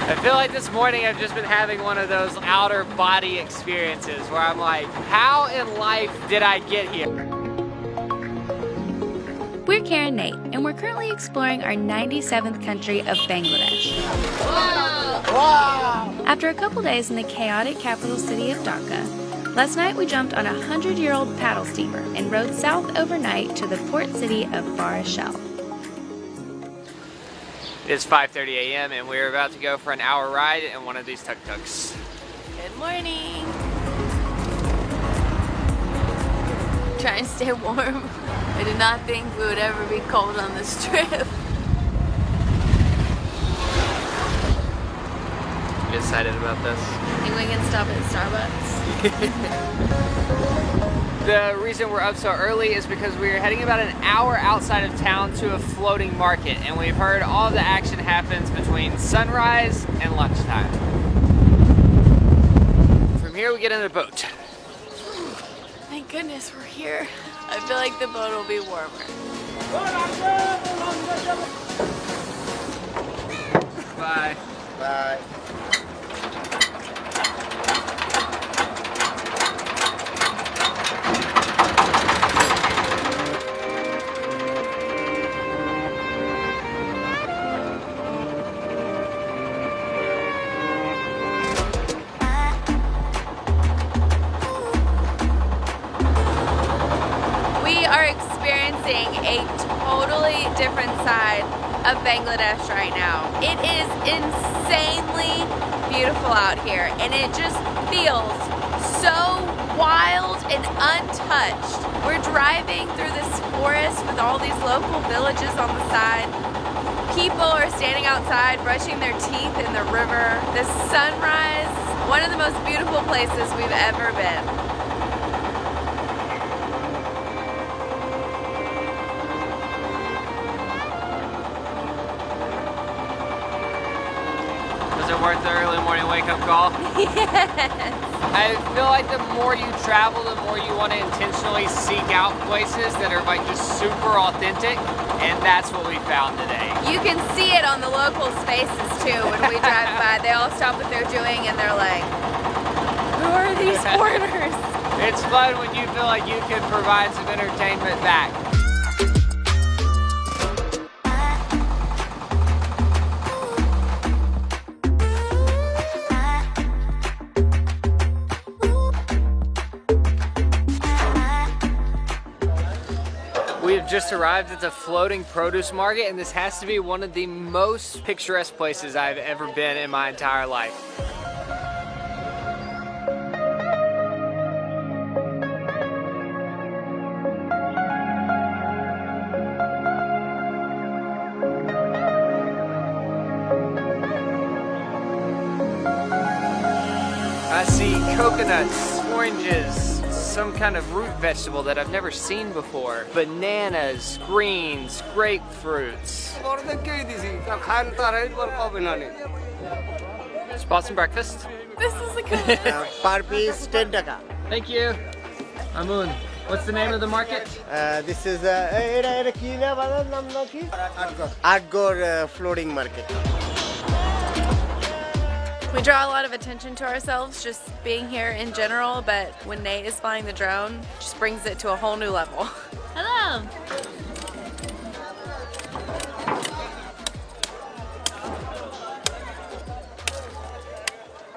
I feel like this morning I've just been having one of those outer body experiences where I'm like, how in life did I get here? We're Karen Nate, and we're currently exploring our 97th country of Bangladesh. Wow! Wow! After a couple days in the chaotic capital city of Dhaka, last night we jumped on a 100-year-old paddle steamer and rode south overnight to the port city of Barishal. It is 5:30 a.m. and we're about to go for an hour ride in one of these tuk-tuks. Good morning. Trying to stay warm. I did not think we would ever be cold on this trip. You excited about this? I think we can stop at Starbucks. The reason we're up so early is because we're heading about an hour outside of town to a floating market, and we've heard all the action happens between sunrise and lunchtime. From here we get in a boat. Thank goodness we're here. I feel like the boat will be warmer. Bye. Bye. We are experiencing a totally different side of Bangladesh right now. It is insanely beautiful out here, and it just feels so wild and untouched. We're driving through this forest with all these local villages on the side. People are standing outside brushing their teeth in the river. The sunrise, one of the most beautiful places we've ever been. Was it worth the early morning wake-up call? Yes. I feel like the more you travel, the more you want to intentionally seek out places that are like just super authentic, and that's what we found today. You can see it on the locals' faces too when we drive by. They all stop what they're doing and they're like, who are these foreigners? It's fun when you feel like you can provide some entertainment back. We have just arrived at the floating produce market, and this has to be one of the most picturesque places I've ever been in my entire life. I see coconuts, oranges, some kind of root vegetable that I've never seen before, bananas, greens, grapefruits. Just bought some breakfast. This is the coolest. Per piece 10 taka. Thank you. Amun. What's the name of the market? This is Adgor floating market. We draw a lot of attention to ourselves just being here in general, but when Nate is flying the drone, it just brings it to a whole new level. Hello.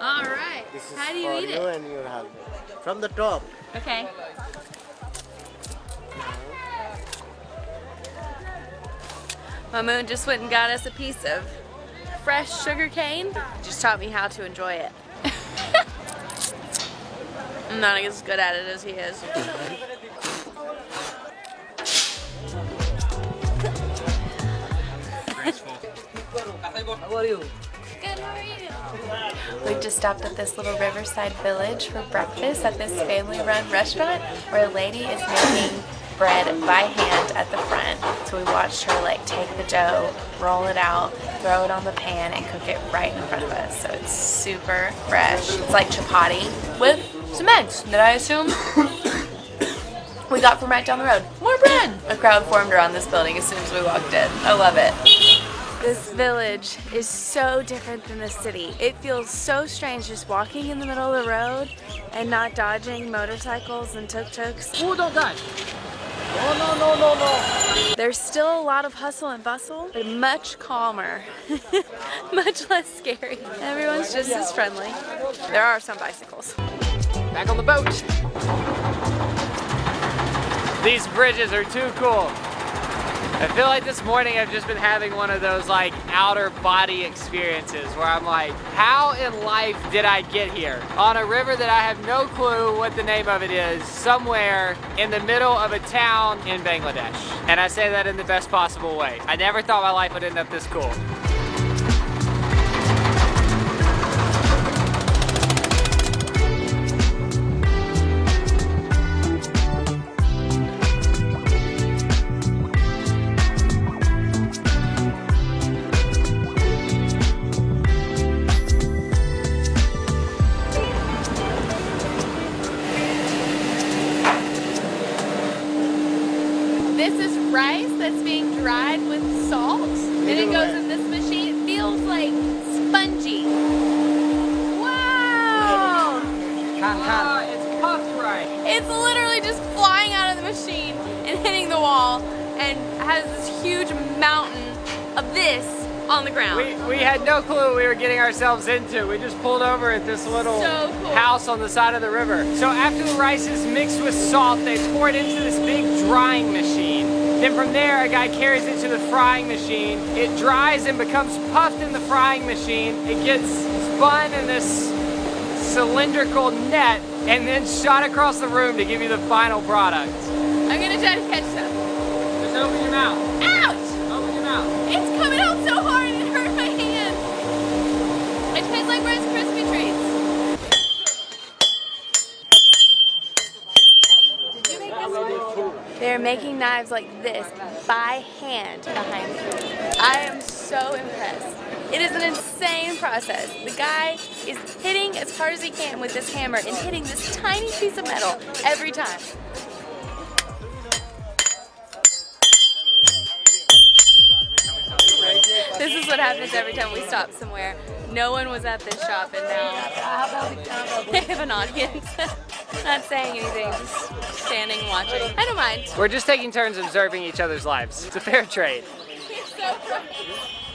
All right. This is How do you for eat you it? and your husband. From the top. Okay. Mamoon just went and got us a piece of fresh sugar cane. Just taught me how to enjoy it. I'm not as good at it as he is. How are you? Good, how are you? We've just stopped at this little riverside village for breakfast at this family-run restaurant where a lady is making bread by hand at the front. So we watched her like take the dough, roll it out, throw it on the pan, and cook it right in front of us. So it's super fresh. It's like chapati with some eggs that I assume we got from right down the road. More bread! A crowd formed around this building as soon as we walked in. I love it. This village is so different than the city. It feels so strange just walking in the middle of the road and not dodging motorcycles and tuk-tuks. Oh, don't dodge. No. There's still a lot of hustle and bustle, but much calmer, much less scary. Everyone's just as friendly. There are some bicycles. Back on the boat. These bridges are too cool. I feel like this morning I've just been having one of those like outer body experiences where I'm like, how in life did I get here? On a river that I have no clue what the name of it is, somewhere in the middle of a town in Bangladesh. And I say that in the best possible way. I never thought my life would end up this cool. This is rice that's being dried with salt, and it goes in this machine. It feels like spongy. Wow! It's puffed rice. It's literally just flying out of the machine and hitting the wall, and has this huge mountain of this on the ground. We had no clue what we were getting ourselves into. We just pulled over at this little So cool. house on the side of the river. So after the rice is mixed with salt, they pour it into this big drying machine. Then from there, a guy carries it to the frying machine. It dries and becomes puffed in the frying machine. It gets spun in this cylindrical net and then shot across the room to give you the final product. I'm gonna try to catch some. Just open your mouth. Ouch! Open your mouth. It's coming out so hard it hurt my hand. It tastes like Rice Krispie treats. They're making knives like this by hand behind me. I am so impressed. It is an insane process. The guy is hitting as hard as he can with this hammer and hitting this tiny piece of metal every time. This is what happens every time we stop somewhere. No one was at this shop, and now they have an audience. Not saying anything, just standing watching. I don't mind. We're just taking turns observing each other's lives. It's a fair trade.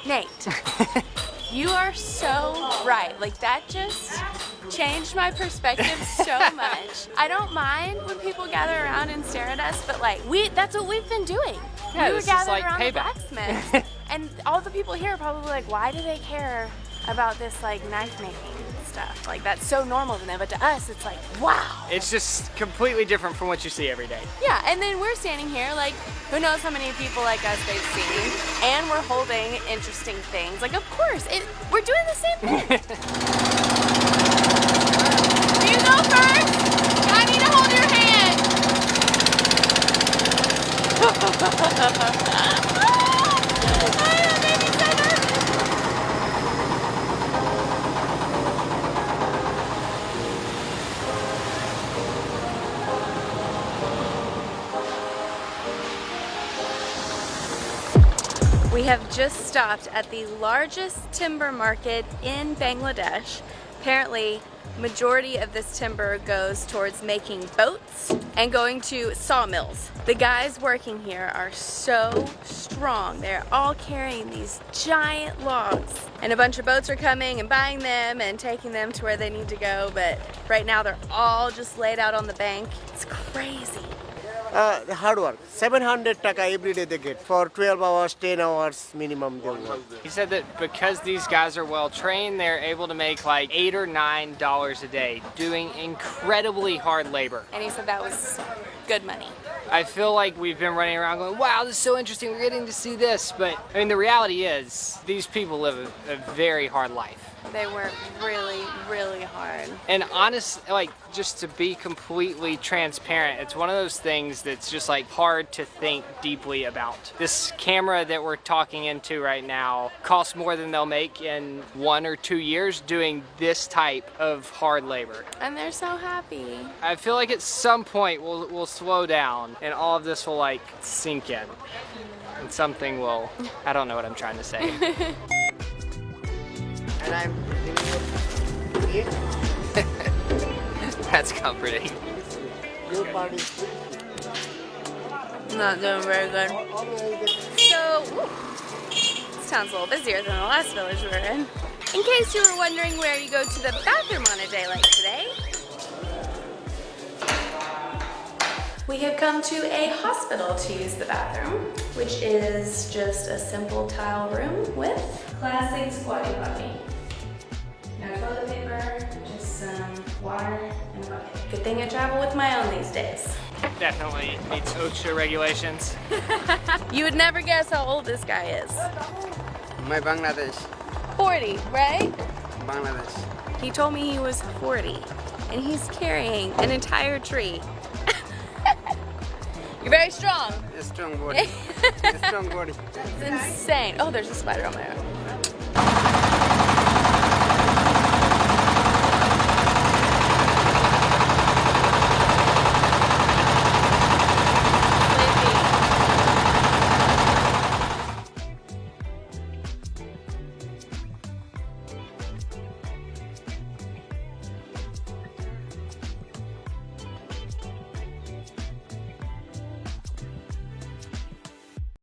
Nate, you are so right. Like, that just changed my perspective so much. I don't mind when people gather around and stare at us, but like, that's what we've been doing. Yeah, we were this is gathered like around the payback. blacksmith, and all the people here are probably like, why do they care about this like knife making stuff? Like, that's so normal to them, but to us it's like, wow. It's just completely different from what you see every day. Yeah, and then we're standing here like, who knows how many people like us they've seen, and we're holding interesting things. Like, of course, we're doing the same thing. Do you go first? I need to hold your hand. That made me so nervous. We have just stopped at the largest timber market in Bangladesh. Apparently, majority of this timber goes towards making boats and going to sawmills. The guys working here are so strong. They're all carrying these giant logs. And a bunch of boats are coming and buying them and taking them to where they need to go. But right now they're all just laid out on the bank. It's crazy. The hard work. 700 taka every day they get. For 12 hours, 10 hours minimum they work. He said that because these guys are well trained, they're able to make like $8 or $9 a day doing incredibly hard labor. And he said that was good money. I feel like we've been running around going, wow, this is so interesting, we're getting to see this. But I mean, the reality is these people live a very hard life. They work really, really hard. And honest, like, just to be completely transparent, it's one of those things that's just like hard to think deeply about. This camera that we're talking into right now costs more than they'll make in 1 or 2 years doing this type of hard labor. And they're so happy. I feel like at some point we'll slow down and all of this will like sink in. And something will, I don't know what I'm trying to say. And I'm giving you 8. That's comforting. Your party. Not doing very good. So, this town's a little busier than the last village we were in. In case you were wondering where you go to the bathroom on a day like today, we have come to a hospital to use the bathroom, which is just a simple tile room with classic squatty potty. No toilet paper, just some water and a bucket. Good thing I travel with my own these days. Definitely meets OSHA regulations. You would never guess how old this guy is. My Bangladesh. 40, right? Bangladesh. He told me he was 40, and he's carrying an entire tree. You're very strong. A strong body. A strong body. It's insane. Oh, there's a spider on my arm.